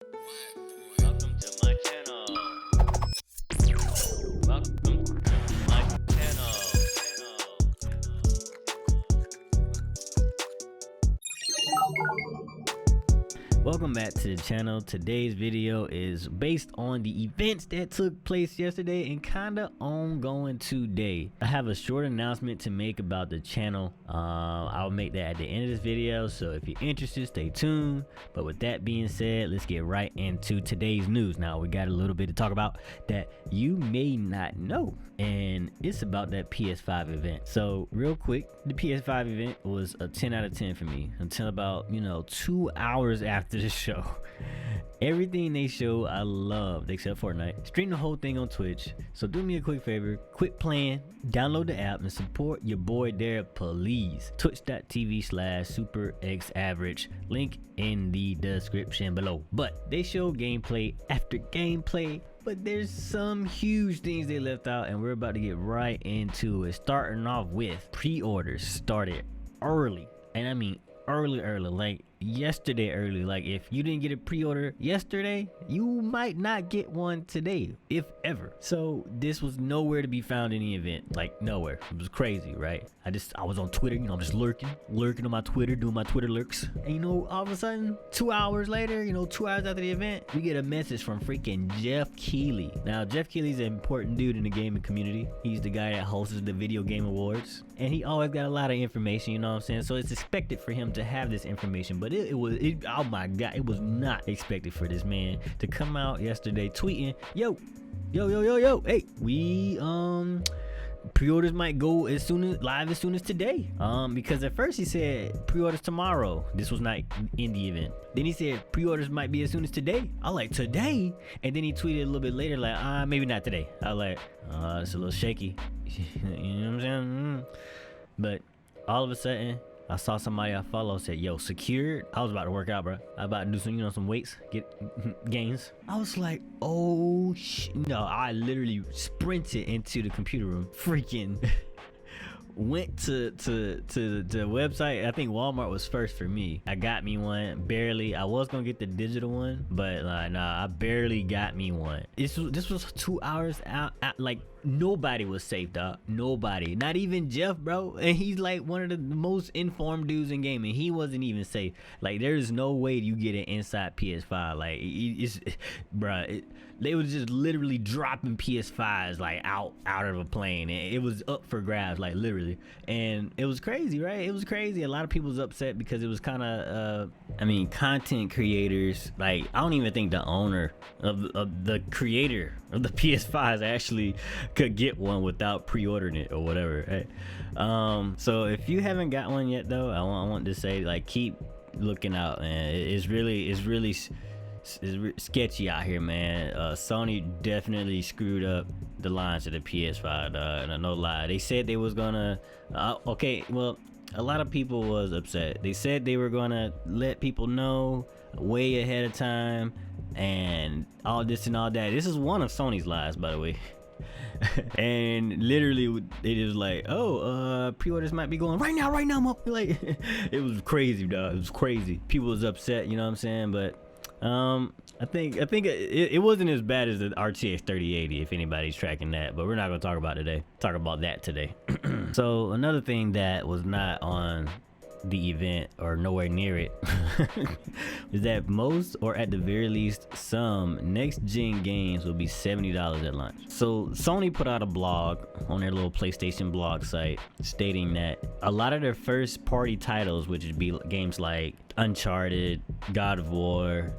Welcome to my channel. Welcome to my channel. Welcome back to the channel. Today's video is based on the events that took place yesterday and kinda ongoing today. I have a short announcement to make about the channel. I'll make that at the end of this video, so if you're interested, stay tuned. But with that being said, let's get right into today's news. Now we got a little bit to talk about that you may not know, and it's about that PS5 event. So real quick, the PS5 event was a 10 out of 10 for me until about 2 hours after the show. Everything they show I loved except Fortnite. Stream the whole thing on Twitch. So do me a quick favor, quit playing, download the app, and support your boy there, please. Twitch.tv/SuperXAverage. Link in the description below. But they show gameplay after gameplay, but there's some huge things they left out, and we're about to get right into it. Starting off with pre-orders started early, and I mean early, like yesterday early. Like if you didn't get a pre-order yesterday, you might not get one today, if ever. So this was nowhere to be found in the event, like nowhere. It was crazy, right? I was on Twitter, I'm just lurking on my Twitter, doing my Twitter lurks, and all of a sudden 2 hours later, 2 hours after the event, we get a message from freaking Jeff Keighley. Now Jeff Keighley's an important dude in the gaming community. He's the guy that hosts the video game awards, and he always got a lot of information, you know what I'm saying? So it's expected for him to have this information, but it was oh my god, it was not expected for this man to come out yesterday tweeting, yo, hey, we pre-orders might go live as soon as today, because at first he said pre-orders tomorrow. This was not in the event. Then he said pre-orders might be as soon as today. I like today, and then he tweeted a little bit later like maybe not today. I like it's a little shaky. You know what I'm saying? But all of a sudden I saw somebody I follow said, yo, secured. I was about to work out, bro. I was about to do some, some weights, get gains. I was like, oh, no, I literally sprinted into the computer room. Freaking went to the website. I think Walmart was first for me. I got me one, barely. I was gonna get the digital one, but nah, I barely got me one. This was 2 hours out, like nobody was safe, dog. Nobody, not even Jeff, bro, and he's like one of the most informed dudes in gaming. He wasn't even safe. Like there's no way you get it inside PS5. Like they was just literally dropping PS5s like out of a plane, and it was up for grabs, like literally. And it was crazy, right? It was crazy. A lot of people was upset because it was kind of content creators, like I don't even think the owner of the creator of the PS5s actually could get one without pre-ordering it or whatever, right? So if you haven't got one yet though, I want to say, like, keep looking out, man. It's really sketchy out here, man. Sony definitely screwed up the lines of the PS5, and no lie. They said they was gonna okay, well, a lot of people was upset. They said they were gonna let people know way ahead of time and all this and all that. This is one of Sony's lies, by the way. And literally it is like, oh, pre-orders might be going right now, like it was crazy, dog. It was crazy. People was upset, you know what I'm saying? But I think it wasn't as bad as the RTX 3080, if anybody's tracking that, but we're not gonna talk about that today. So another thing that was not on the event or nowhere near it is that most, or at the very least some, next gen games will be $70 at launch. So Sony put out a blog on their little PlayStation blog site stating that a lot of their first party titles, which would be games like Uncharted, God of War.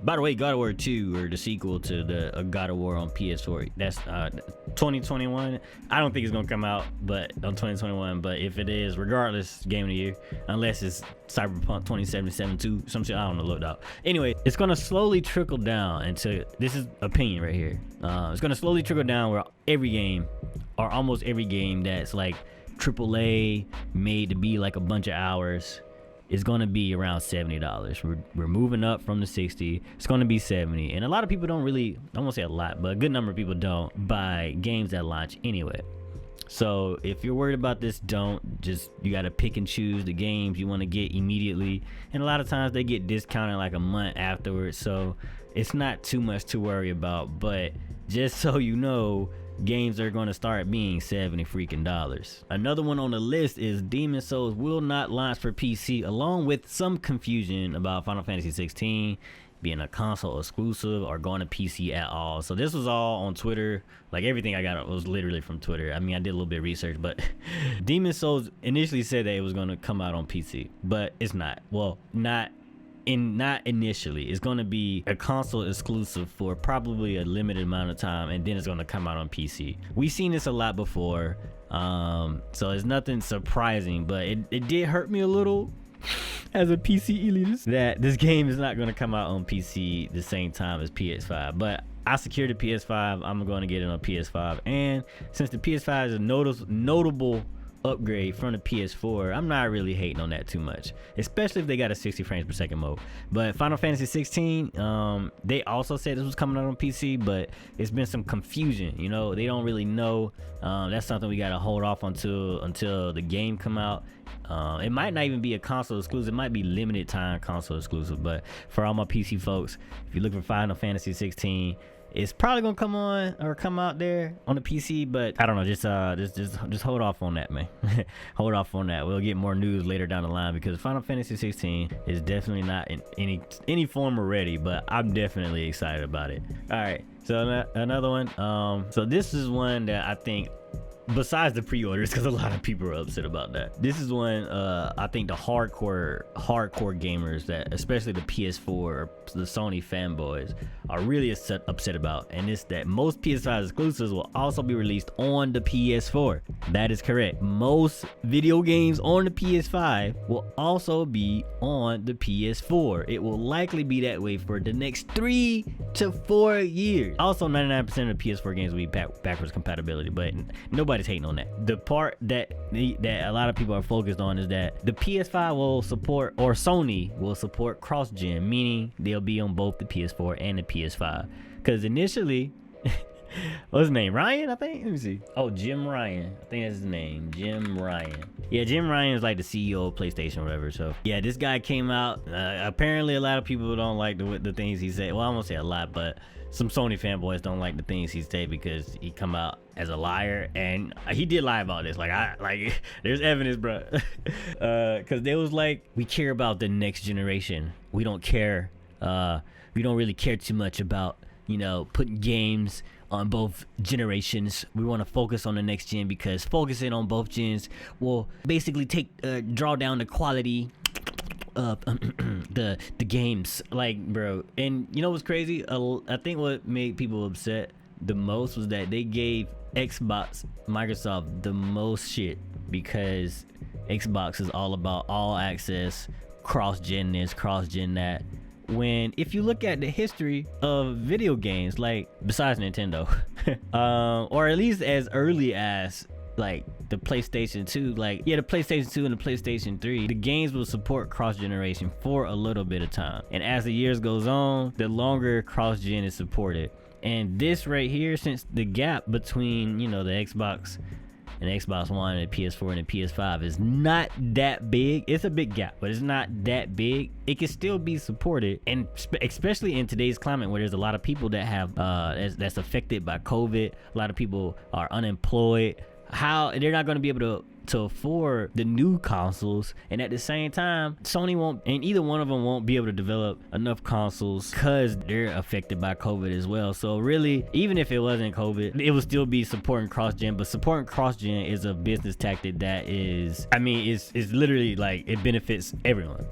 By the way, God of War 2, or the sequel to the God of War on PS4, that's 2021. I don't think it's gonna come out, but on 2021. But if it is, regardless, game of the year, unless it's Cyberpunk 2077 too, some shit I don't know, looked out. Anyway, it's gonna slowly trickle down into, this is opinion right here. It's gonna slowly trickle down where every game, or almost every game that's like AAA, made to be like a bunch of hours, is going to be around $70. We're moving up from the 60. It's going to be 70. And a lot of people don't really, I won't say a lot, but a good number of people don't buy games at launch anyway. So if you're worried about this, you got to pick and choose the games you want to get immediately. And a lot of times they get discounted like a month afterwards. So it's not too much to worry about. But just so you know, games are going to start being $70 freaking dollars. Another one on the list is Demon's Souls will not launch for PC, along with some confusion about Final Fantasy 16 being a console exclusive or going to PC at all. So this was all on Twitter. Like everything I got was literally from Twitter. I mean, I did a little bit of research, but Demon's Souls initially said that it was going to come out on PC, but it's not. Well, not initially. It's going to be a console exclusive for probably a limited amount of time, and then it's going to come out on PC. We've seen this a lot before, so it's nothing surprising, but it did hurt me a little as a PC elitist that this game is not going to come out on PC the same time as PS5. But I secured the PS5. I'm going to get it on PS5, and since the PS5 is a notable upgrade from the PS4, I'm not really hating on that too much, especially if they got a 60 frames per second mode. But Final Fantasy 16, they also said this was coming out on PC, but it's been some confusion, you know. They don't really know. That's something we got to hold off until the game come out. It might not even be a console exclusive. It might be limited time console exclusive. But for all my PC folks, if you're looking for Final Fantasy 16, it's probably gonna come out there on the PC, but I don't know. Just hold off on that, man. Hold off on that. We'll get more news later down the line, because Final Fantasy 16 is definitely not in any form already, but I'm definitely excited about it. All right, so another one. So this is one that I think, besides the pre-orders, because a lot of people are upset about that, this is one I think the hardcore gamers, that especially the PS4, the Sony fanboys, are really upset about, and it's that most PS5 exclusives will also be released on the PS4. That is correct. Most video games on the PS5 will also be on the PS4. It will likely be that way for the next 3 to 4 years. Also, 99% of the PS4 games will be backwards compatibility, but nobody's hating on that. The part that a lot of people are focused on is that the PS5 will support, or Sony will support, cross-gen, meaning they'll be on both the PS4 and the PS5. Because initially, what's his name? Ryan, I think. Let me see. Oh, Jim Ryan. I think that's his name. Jim Ryan. Yeah, Jim Ryan is like the CEO of PlayStation or whatever. So yeah, this guy came out. Apparently, a lot of people don't like the things he said. Well, I won't say a lot, but some Sony fanboys don't like the things he said because he come out as a liar, and he did lie about this. Like there's evidence, bro. Because they was like, we care about the next generation. We don't care. We don't really care too much about, you know, putting games on both generations. We want to focus on the next gen, because focusing on both gens will basically draw down the quality of the games. Like, bro, and you know what's crazy? I think what made people upset the most was that they gave Microsoft the most shit, because Xbox is all about all access, cross-gen this, cross-gen that. When, if you look at the history of video games, like besides Nintendo, or at least as early as like the PlayStation 2, like, yeah, the PlayStation 2 and the PlayStation 3, the games will support cross-generation for a little bit of time. And as the years goes on, the longer cross-gen is supported. And this right here, since the gap between, you know, the Xbox and the Xbox One and the PS4 and the PS5 is not that big. It's a big gap, but it's not that big. It can still be supported, and especially in today's climate where there's a lot of people that have that's affected by COVID. A lot of people are unemployed. How they're not going to be able to afford the new consoles, and at the same time Sony won't, and either one of them won't be able to develop enough consoles because they're affected by COVID as well. So really, even if it wasn't COVID, it would still be supporting cross-gen. But supporting cross-gen is a business tactic that is, I mean, it's literally like, it benefits everyone.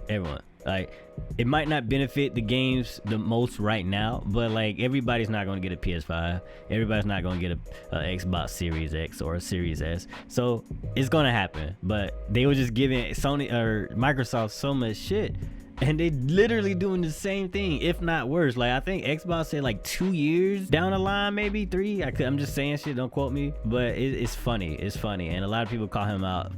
Like, it might not benefit the games the most right now, but like, everybody's not going to get a PS5. Everybody's not going to get a Xbox Series X or a Series S. So it's going to happen. But they were just giving Sony or Microsoft so much shit, and they literally doing the same thing, if not worse. Like, I think Xbox said like 2 years down the line, maybe 3. I'm just saying shit, don't quote me, but it's funny. It's funny, and a lot of people call him out,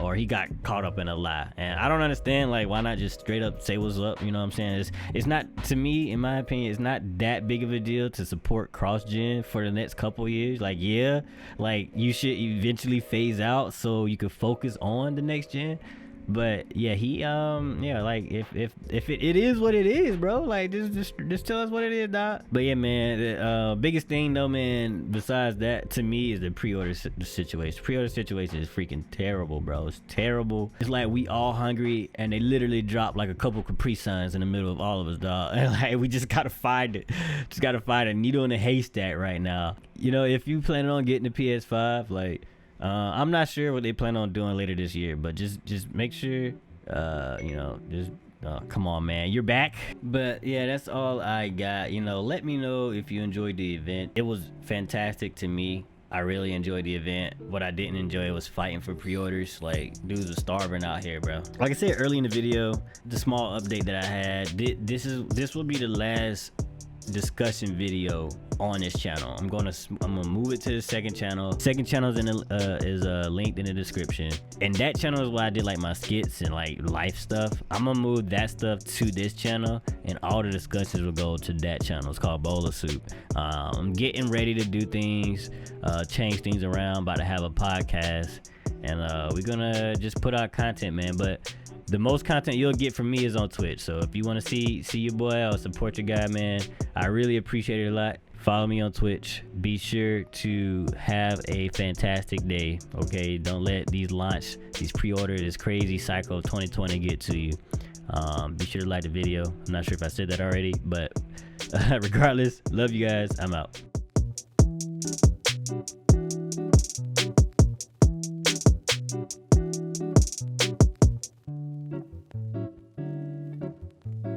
or he got caught up in a lie, and I don't understand. Like, why not just straight up say what's up? You know what I'm saying? It's not, to me, in my opinion, it's not that big of a deal to support cross-gen for the next couple years. Like, yeah, like, you should eventually phase out so you can focus on the next gen. But yeah, he yeah, like if it is what it is, bro, like just tell us what it is, dog. But yeah, man, the biggest thing though, man, besides that to me is the pre-order situation. Pre-order situation is freaking terrible, bro. It's terrible. It's like we all hungry and they literally dropped like a couple Capri Suns in the middle of all of us, dog. And like we just gotta find it. Just gotta find a needle in a haystack right now. You know, if you planning on getting the PS5, like I'm not sure what they plan on doing later this year, but just make sure, you know, just come on, man, you're back. But yeah, that's all I got. You know, let me know if you enjoyed the event. It was fantastic to me. I really enjoyed the event. What I didn't enjoy was fighting for pre-orders. Like, dudes are starving out here, bro. Like I said early in the video, the small update that I had, this will be the last discussion video on this channel. I'm gonna move it to the second channel. Second channel is linked in the description, and that channel is where I did like my skits and like life stuff. I'm gonna move that stuff to this channel, and all the discussions will go to that channel. It's called Bowl of Soup. I'm getting ready to do things, change things around. About to have a podcast, and we're gonna just put out content, man. But the most content you'll get from me is on Twitch. So if you want to see your boy or support your guy, man, I really appreciate it a lot. Follow me on Twitch. Be sure to have a fantastic day. Okay, don't let these pre-order, this crazy cycle of 2020 get to you. Be sure to like the video. I'm not sure if I said that already, but regardless, love you guys. I'm out.